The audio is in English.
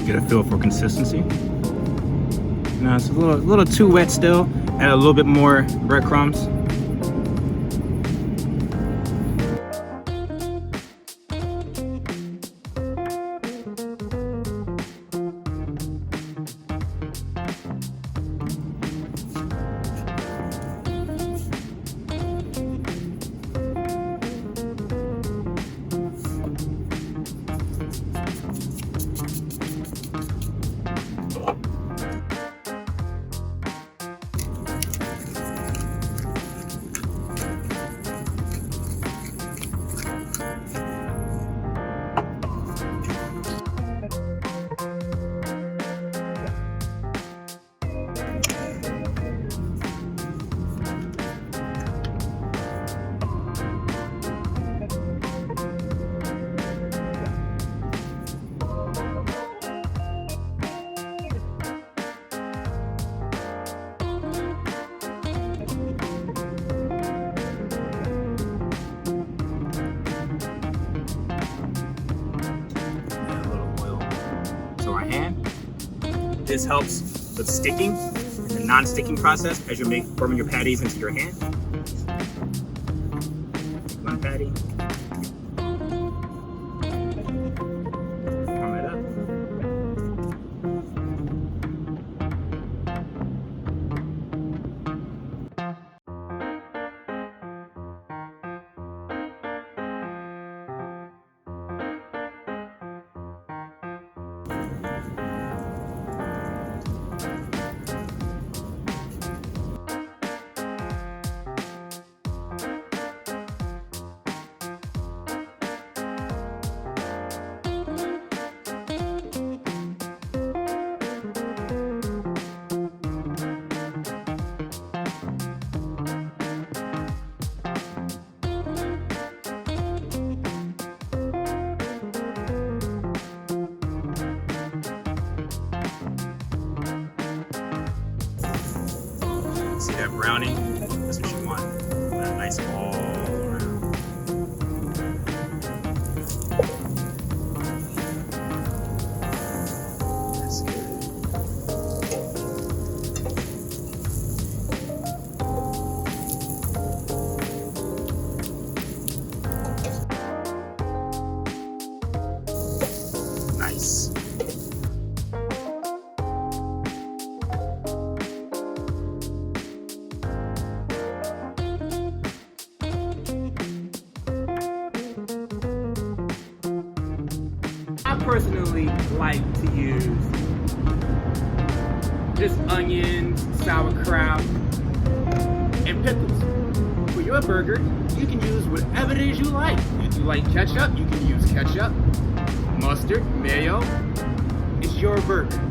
Get a feel for consistency. Now it's a little too wet still. Add a little bit more breadcrumbs. This helps with sticking, the non-sticking process as you're forming your patties into your hand. One patty. Form it up. See that browning? That's what you want. That nice all around. That's good. Nice. I personally like to use just onions, sauerkraut, and pickles. For your burger, you can use whatever it is you like. If you like ketchup, you can use ketchup, mustard, mayo. It's your burger.